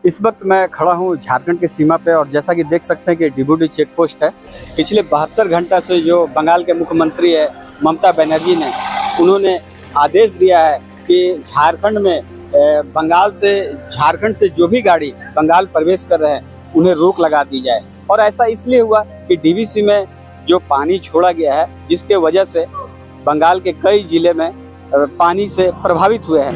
इस वक्त मैं खड़ा हूँ झारखंड की सीमा पे और जैसा कि देख सकते हैं कि डिबूटी चेक पोस्ट है। पिछले 72 घंटा से जो बंगाल के मुख्यमंत्री है ममता बनर्जी ने उन्होंने आदेश दिया है कि झारखंड में झारखंड से जो भी गाड़ी बंगाल प्रवेश कर रहे हैं उन्हें रोक लगा दी जाए। और ऐसा इसलिए हुआ कि डीवीसी में जो पानी छोड़ा गया है जिसके वजह से बंगाल के कई जिले में पानी से प्रभावित हुए हैं।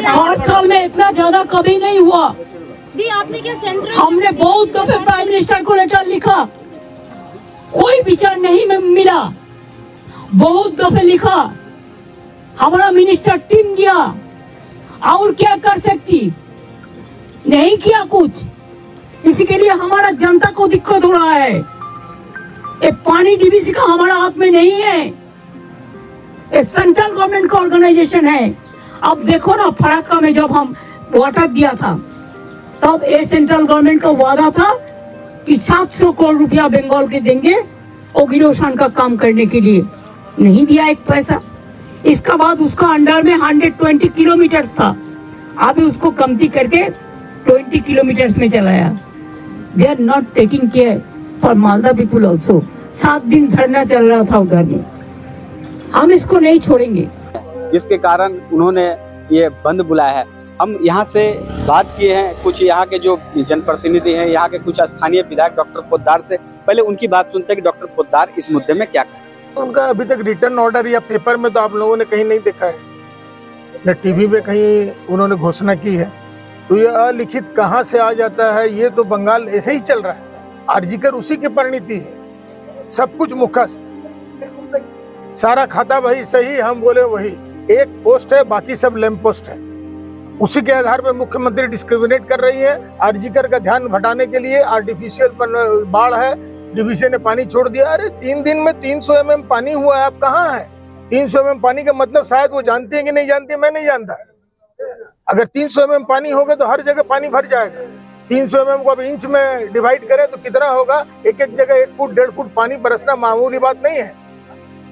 8 साल में इतना ज्यादा कभी नहीं हुआ। आपने क्या सेंट्रल हमने बहुत दफे प्राइम मिनिस्टर को लेटर लिखा, कोई विचार नहीं मिला। बहुत दफे लिखा, हमारा मिनिस्टर टीम गया, और क्या कर सकती, नहीं किया कुछ। इसी के लिए हमारा जनता को दिक्कत हो रहा है। ये पानी डीवीसी का हमारा हाथ में नहीं है, ये सेंट्रल गवर्नमेंट का ऑर्गेनाइजेशन है। अब देखो ना, फराक्का में जब हम वाटर दिया था तब ये सेंट्रल गवर्नमेंट का वादा था कि 700 करोड़ रुपया बंगाल के देंगे ओगिरोशान का काम करने के लिए। नहीं दिया एक पैसा। इसका बाद उसका अंडर में 120 किलोमीटर था, अभी उसको कमती करके 20 किलोमीटर में चलाया। They are not taking care for Malda people also. 7 दिन धरना चल रहा था उधर में। हम इसको नहीं छोड़ेंगे, जिसके कारण उन्होंने ये बंद बुलाया है। हम यहाँ से बात किए हैं कुछ यहाँ के जो जनप्रतिनिधि हैं, यहाँ के कुछ स्थानीय विधायक डॉक्टर पोद्दार से। पहले उनकी बात सुनते हैं कि डॉक्टर पोद्दार इस मुद्दे में क्या कहते हैं। उनका अभी तक रिटर्न ऑर्डर या पेपर में तो आप लोगों ने कहीं नहीं देखा है, न टीवी में कहीं उन्होंने घोषणा की है। तो ये अलिखित कहाँ से आ जाता है, ये तो बंगाल ऐसे ही चल रहा है। आरजीकर उसी की परिणति है, सब कुछ मुखस्त, सारा खाता वही सही, हम बोले वही। एक पोस्ट है, बाकी सब लैंप पोस्ट है। उसी के आधार पर मुख्यमंत्री डिस्क्रिमिनेट कर रही है। आरजीकर का ध्यान भटाने के लिए आर्टिफिशियल बाढ़ है, डीवीसी ने पानी छोड़ दिया। अरे 3 दिन में 300 mm पानी हुआ है, आप कहाँ हैं? 300 mm पानी का मतलब शायद वो जानते हैं कि नहीं जानते, मैं नहीं जानता। अगर 300 mm पानी होगा तो हर जगह पानी भर जाएगा। 300 mm को अब इंच में डिवाइड करें तो कितना होगा? एक एक जगह 1 फुट 1.5 फुट पानी बरसना मामूली बात नहीं है।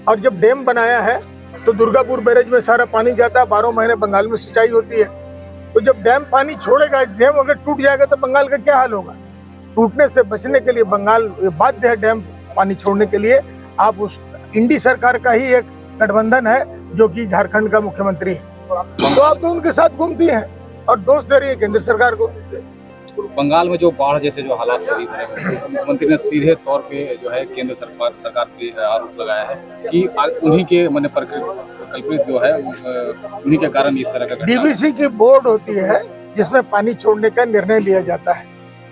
और जब डैम बनाया है तो दुर्गापुर बैरेज में सारा पानी जाता है, 12 महीने बंगाल में सिंचाई होती है। तो जब डैम पानी छोड़ेगा, डैम अगर टूट जाएगा तो बंगाल का क्या हाल होगा? टूटने से बचने के लिए बंगाल बाध्य है डैम पानी छोड़ने के लिए। आप उस इंडी सरकार का ही एक गठबंधन है जो कि झारखंड का मुख्यमंत्री है, तो आप तो उनके साथ घूमती हैं और दोष दे रही है केंद्र सरकार को। बंगाल में जो बाढ़ जैसे जो हालात हो रही है, मुख्यमंत्री ने सीधे तौर पे जो है केंद्र सरकार पे आरोप लगाया है कि उन्हीं के मन पर कल्पित जो है उन्हीं के कारण इस तरह का। डीवीसी की बोर्ड होती है जिसमें पानी छोड़ने का निर्णय लिया जाता है।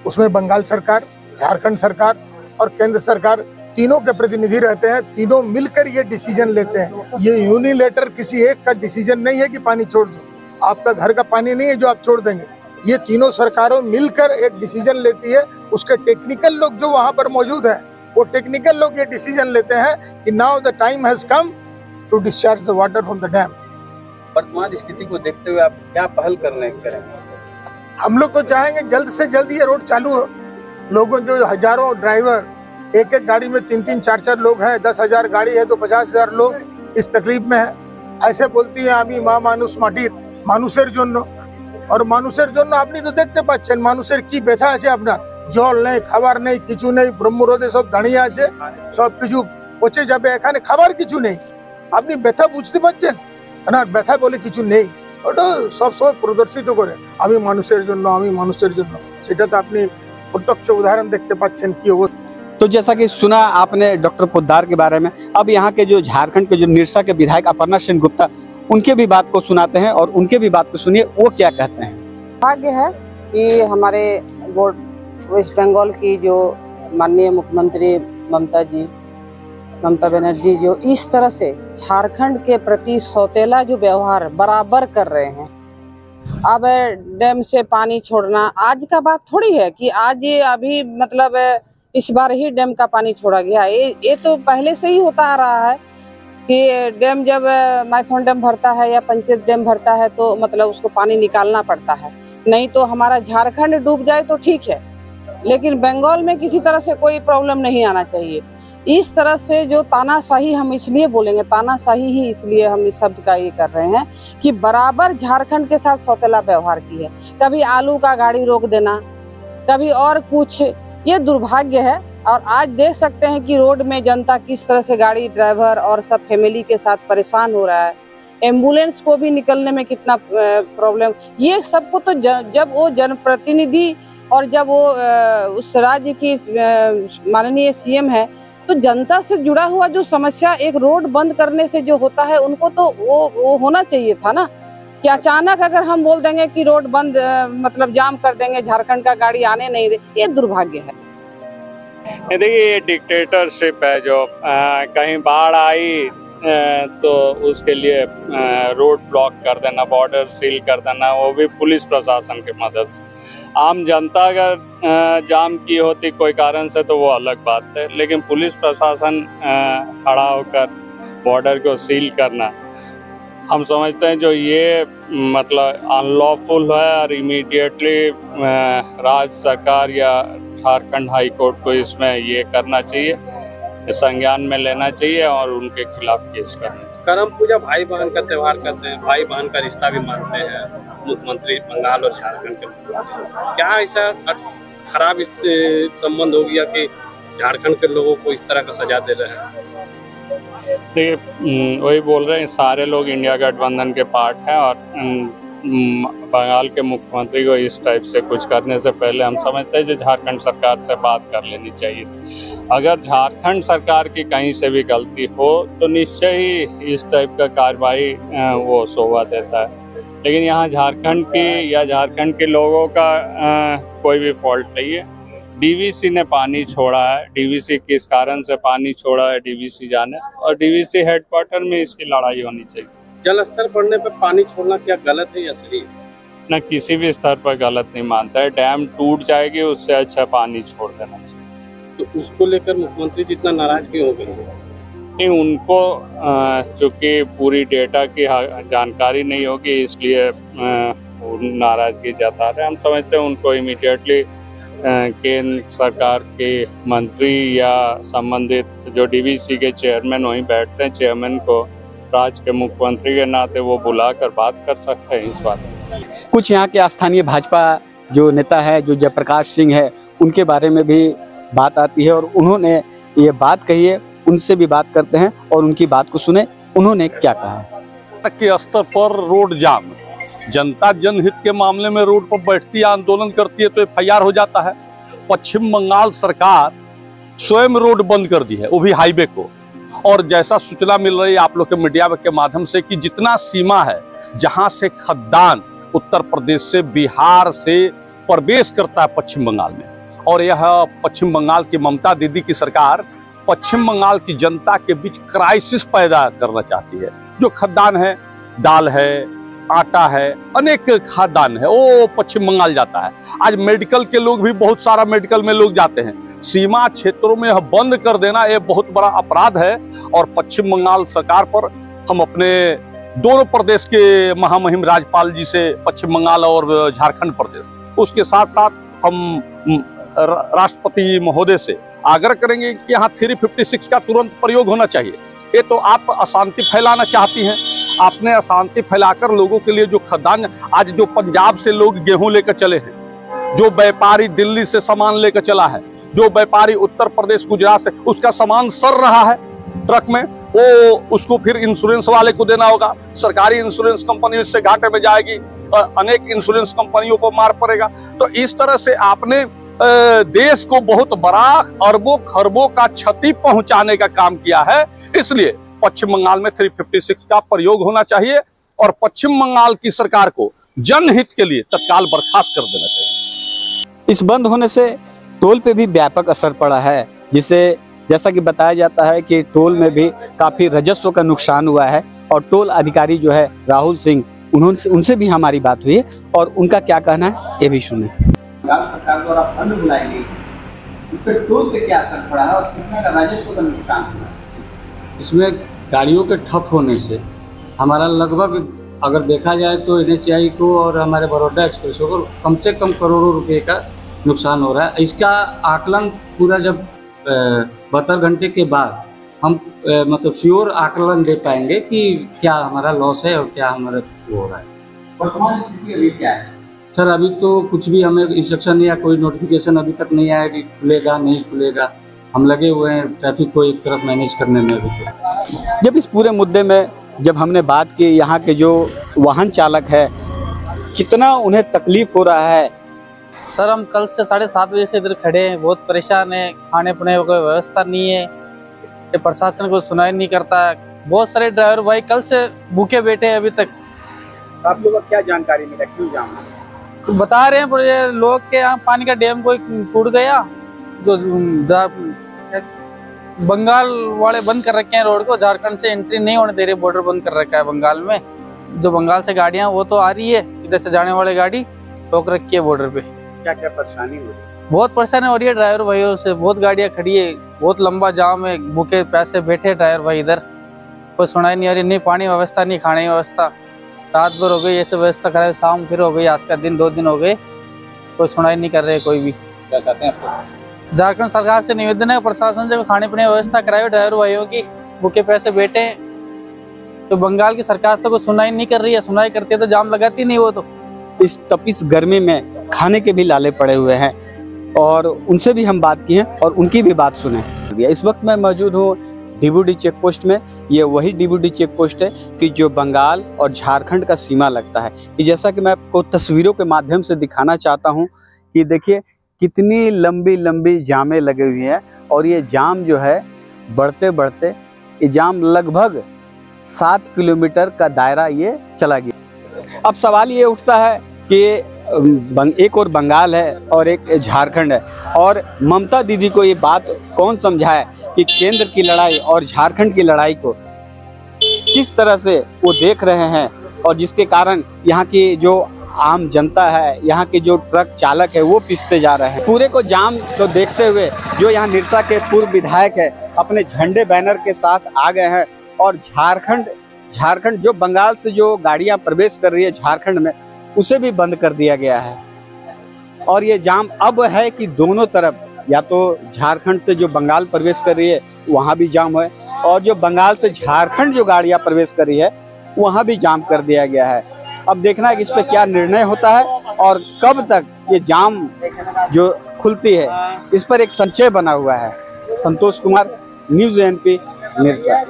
उसमें बंगाल सरकार, झारखंड सरकार और केंद्र सरकार तीनों के प्रतिनिधि रहते हैं। तीनों मिलकर ये डिसीजन लेते हैं। ये यूनिलेटर किसी एक का डिसीजन नहीं है कि पानी छोड़ दो। आपका घर का पानी नहीं है जो आप छोड़ देंगे। ये तीनों सरकारों मिलकर एक डिसीजन लेती है। उसके टेक्निकल लोग जो वहाँ पर मौजूद हैं, वो टेक्निकल लोग ये डिसीजन लेते हैं कि now the time has come to discharge the water from the dam. वर्तमान स्थिति को देखते हुए आप क्या पहल करेंगे? हम लोग तो चाहेंगे जल्द से जल्द ये रोड चालू हो। लोगों जो हजारों ड्राइवर, एक एक गाड़ी में 3-3, 4-4 लोग हैं, 10,000 गाड़ी है तो 50,000 लोग इस तकलीफ में है। ऐसे बोलती है आमी माँ मानुष माटिर मानुषेर जोन्नो। और मानुषेर जोन्नो आपनी तो देखते पाচ্ছেন মানুষের কি ব্যথা আছে। আপনার জল নেই, খাবার নেই, কিছু নেই, ব্রহ্মরোধে সব দাঁড়িয়ে আছে, সব কিছু পচে যাবে, এখানে খাবার কিছু নেই। আপনি ব্যথা বুঝতে পারছেন না? ব্যথা বলে কিছু নেই, ওটা সবসময় প্রদর্শিত করে আমি মানুষের জন্য, আমি মানুষের জন্য। সেটা তো আপনি প্রত্যক্ষ উদাহরণ দেখতে পাচ্ছেন কি অবস্থা। तो जैसा कि सुना आपने डॉक्टर पोद्दार के बारे में, अब यहाँ के जो झारखंड के जो निरसा के विधायक अपर्णा सेन गुप्ता, उनके भी बात को सुनाते हैं और उनके भी बात को सुनिए वो क्या कहते हैं। भाग्य है कि हमारे वेस्ट बंगाल की जो माननीय मुख्यमंत्री ममता बनर्जी जो इस तरह से झारखंड के प्रति सौतेला जो व्यवहार बराबर कर रहे हैं। अब डैम से पानी छोड़ना आज का बात थोड़ी है कि आज ये अभी मतलब इस बार ही डैम का पानी छोड़ा गया। ये तो पहले से ही होता आ रहा है कि डैम जब मैथन डैम भरता है या पंचायत डैम भरता है तो मतलब उसको पानी निकालना पड़ता है। नहीं तो हमारा झारखंड डूब जाए तो ठीक है, लेकिन बंगाल में किसी तरह से कोई प्रॉब्लम नहीं आना चाहिए। इस तरह से जो तानाशाही, हम इसलिए बोलेंगे तानाशाही ही इसलिए हम इस शब्द का ये कर रहे हैं कि बराबर झारखंड के साथ सौतेला व्यवहार की है। कभी आलू का गाड़ी रोक देना, कभी और कुछ, ये दुर्भाग्य है। और आज देख सकते हैं कि रोड में जनता किस तरह से, गाड़ी ड्राइवर और सब फैमिली के साथ परेशान हो रहा है। एम्बुलेंस को भी निकलने में कितना प्रॉब्लम, ये सबको तो जब वो जनप्रतिनिधि और जब वो उस राज्य की माननीय सीएम है, तो जनता से जुड़ा हुआ जो समस्या एक रोड बंद करने से जो होता है, उनको तो वो होना चाहिए था ना, कि अचानक अगर हम बोल देंगे कि रोड बंद मतलब जाम कर देंगे, झारखंड का गाड़ी आने नहीं दे, ये दुर्भाग्य है। देखिए ये डिक्टेटरशिप है जो कहीं बाढ़ आई तो उसके लिए रोड ब्लॉक कर देना, बॉर्डर सील कर देना, वो भी पुलिस प्रशासन की मदद से। आम जनता अगर जाम की होती कोई कारण से तो वो अलग बात है, लेकिन पुलिस प्रशासन खड़ा होकर बॉर्डर को सील करना, हम समझते हैं जो ये मतलब अनलॉफुल है और इमीडिएटली राज्य सरकार या झारखंड हाई कोर्ट को इसमें ये करना चाहिए, संज्ञान में लेना चाहिए और उनके खिलाफ केस करना चाहिए। करम पूजा भाई बहन का त्योहार करते हैं, भाई बहन का रिश्ता भी मानते हैं मुख्यमंत्री बंगाल और झारखंड के मुख्यमंत्री। क्या ऐसा खराब संबंध हो गया कि झारखंड के लोगों को इस तरह का सजा दे रहे हैं? देखिए वही बोल रहे हैं, सारे लोग इंडिया गठबंधन के पार्ट हैं और बंगाल के मुख्यमंत्री को इस टाइप से कुछ करने से पहले हम समझते हैं जो झारखंड सरकार से बात कर लेनी चाहिए। अगर झारखंड सरकार की कहीं से भी गलती हो तो निश्चय ही इस टाइप का कार्रवाई वो शोभा देता है, लेकिन यहाँ झारखंड की या झारखंड के लोगों का कोई भी फॉल्ट नहीं है। डीवीसी ने पानी छोड़ा है, डीवीसी किस कारण से पानी छोड़ा है डीवीसी जाने, और डीवीसी हेडक्वार्टर में इसकी लड़ाई होनी चाहिए। जल स्तर बढ़ने पर पानी छोड़ना क्या गलत है या सही? न किसी भी स्तर पर गलत नहीं मानता है, डैम टूट जाएगी उससे अच्छा पानी छोड़ देना चाहिए। तो उसको लेकर मुख्यमंत्री जितना नाराज क्यों हो गए? नहीं, उनको चूँकि पूरी डेटा की जानकारी नहीं होगी इसलिए नाराजगी जता रहे। हम समझते हैं उनको इमीडिएटली केंद्र सरकार के मंत्री या संबंधित जो डीवीसी के चेयरमैन वहीं बैठते हैं, चेयरमैन को राज्य के मुख्यमंत्री के नाते वो बुलाकर बात कर सकते हैं इस बात में। कुछ यहाँ के स्थानीय भाजपा जो नेता है, जो जयप्रकाश सिंह है, उनके बारे में भी बात आती है और उन्होंने ये बात कही है। उनसे भी बात करते हैं और उनकी बात को सुने, उन्होंने क्या कहा। के स्तर पर रोड जाम, जनता जनहित के मामले में रोड पर बैठती है, आंदोलन करती है तो एफआईआर हो जाता है। पश्चिम बंगाल सरकार स्वयं रोड बंद कर दी है, वो भी हाईवे को। और जैसा सूचना मिल रही है आप लोग के मीडिया के माध्यम से कि जितना सीमा है जहां से खद्दान उत्तर प्रदेश से, बिहार से प्रवेश करता है पश्चिम बंगाल में, और यह पश्चिम बंगाल की ममता दीदी की सरकार पश्चिम बंगाल की जनता के बीच क्राइसिस पैदा करना चाहती है। जो खद्दान है, दाल है, आटा है, अनेक खाद्यान्न है, वो पश्चिम बंगाल जाता है। आज मेडिकल के लोग भी बहुत सारा मेडिकल में लोग जाते हैं। सीमा क्षेत्रों में यह बंद कर देना ये बहुत बड़ा अपराध है और पश्चिम बंगाल सरकार पर हम अपने दोनों प्रदेश के महामहिम राज्यपाल जी से, पश्चिम बंगाल और झारखंड प्रदेश, उसके साथ साथ हम राष्ट्रपति महोदय से आग्रह करेंगे कि यहाँ 356 का तुरंत प्रयोग होना चाहिए। ये तो आप अशांति फैलाना चाहती हैं, आपने अशांति फैलाकर लोगों के लिए जो खदान, आज जो पंजाब से लोग गेहूं लेकर चले हैं, जो व्यापारी दिल्ली से सामान लेकर चला है, जो व्यापारी उत्तर प्रदेश गुजरात से, उसका सामान सड़ रहा है ट्रक में, वो उसको फिर इंश्योरेंस वाले को देना होगा। सरकारी इंश्योरेंस कंपनी उससे घाटे में जाएगी और अनेक इंश्योरेंस कंपनियों को मार पड़ेगा। तो इस तरह से आपने देश को बहुत बड़ा अरबों खरबों का क्षति पहुंचाने का काम किया है। इसलिए पश्चिम बंगाल में 356 का प्रयोग होना चाहिए और पश्चिम बंगाल की सरकार को जनहित के लिए तत्काल बर्खास्त कर देना चाहिए। इस बंद होने से टोल पे भी व्यापक असर पड़ा है, जिसे जैसा कि बताया जाता है कि टोल में भी काफी राजस्व का नुकसान हुआ है। और टोल अधिकारी जो है राहुल सिंह, उनसे भी हमारी बात हुई और उनका क्या कहना है ये भी सुने। सरकार द्वारा फंड बुलाई गई, इस पर टोल पे क्या असर पड़ा है और कितना का राजस्व का नुकसान हुआ? इसमें गाड़ियों के ठप होने से हमारा लगभग अगर देखा जाए तो NHAI को और हमारे बड़ौदा एक्सप्रेस को कम से कम करोड़ों रुपए का नुकसान हो रहा है। इसका आकलन पूरा जब 72 घंटे के बाद हम मतलब श्योर आकलन दे पाएंगे कि क्या हमारा लॉस है और क्या हमारा वो हो रहा है। वर्तमान स्थिति अभी क्या है सर? अभी तो कुछ भी हमें इंस्ट्रक्शन या कोई नोटिफिकेशन अभी तक नहीं आया कि खुलेगा नहीं खुलेगा। हम लगे हुए हैं ट्रैफिक को एक तरफ मैनेज करने में। अभी तो जब इस पूरे मुद्दे में जब हमने बात की, यहाँ के जो वाहन चालक है कितना उन्हें तकलीफ हो रहा है। सर हम कल से 7:30 बजे से इधर खड़े हैं, बहुत परेशान है। खाने पीने की कोई व्यवस्था नहीं है, ये प्रशासन को सुनाई नहीं करता है। बहुत सारे ड्राइवर भाई कल से भूखे बैठे हैं अभी तक। आप लोगों को क्या जानकारी मिला, क्यों जाम? तो बता रहे हैं लोग के यहाँ पानी का डैम कोई टूट गया, जो बंगाल वाले बंद कर रखे हैं रोड को, झारखंड से एंट्री नहीं होने दे रहे, बॉर्डर बंद कर रखा है बंगाल में। जो बंगाल से गाड़ियां वो तो आ रही है, इधर से जाने वाली गाड़ी रोक रखी है बॉर्डर पे। क्या क्या परेशानी हो रही है? बहुत परेशानी हो रही है ड्राइवर भाइयों से, बहुत गाड़ियां खड़ी है, बहुत लंबा जाम है, भूखे पैसे बैठे ड्राइवर भाई इधर, कोई सुनाई नहीं आ रही, नहीं पानी व्यवस्था नहीं खाने की व्यवस्था। रात भर हो गई ऐसे व्यवस्था कराए, शाम फिर हो गई, आज का दिन 2 दिन हो गए, कोई सुनाई नहीं कर रहे कोई भी। क्या चाहते हैं आप? झारखंड सरकार से निवेदन है प्रशासन से खाने पीने की व्यवस्था कराए ड्राइवर भाइयों की, भूखे पैसे बैठे हैं। तो बंगाल की सरकार तो कोई सुनाई नहीं कर रही है, सुनाई करती है तो जाम लगाती नहीं वो तो। इस तपिश गर्मी में खाने के भी लाले पड़े हुए हैं और उनसे भी हम बात की हैं और उनकी भी बात सुने। इस वक्त मैं मौजूद हूँ डीबूडी चेक पोस्ट में। ये वही डीबूडी चेक पोस्ट है कि जो बंगाल और झारखंड का सीमा लगता है। कि जैसा कि मैं आपको तस्वीरों के माध्यम से दिखाना चाहता हूँ कि देखिए कितनी लंबी लंबी जामें लगी हुई हैं और ये जाम जो है बढ़ते बढ़ते ये जाम लगभग 7 किलोमीटर का दायरा ये चला गया। अब सवाल ये उठता है कि एक और बंगाल है और एक झारखंड है, और ममता दीदी को ये बात कौन समझाए कि केंद्र की लड़ाई और झारखंड की लड़ाई को किस तरह से वो देख रहे हैं, और जिसके कारण यहाँ की जो आम जनता है, यहाँ के जो ट्रक चालक है वो पिसते जा रहे हैं। पूरे को जाम को देखते हुए जो यहाँ निरसा के पूर्व विधायक है अपने झंडे बैनर के साथ आ गए हैं और झारखंड जो बंगाल से जो गाड़ियाँ प्रवेश कर रही है झारखंड में उसे भी बंद कर दिया गया है। और ये जाम अब है कि दोनों तरफ, या तो झारखंड से जो बंगाल प्रवेश कर रही है वहाँ भी जाम है, और जो बंगाल से झारखंड जो गाड़ियाँ प्रवेश कर रही है वहाँ भी जाम कर दिया गया है। अब देखना है कि इस पर क्या निर्णय होता है और कब तक ये जाम जो खुलती है, इस पर एक संशय बना हुआ है। Santosh Kumar, news NP, Nirsa.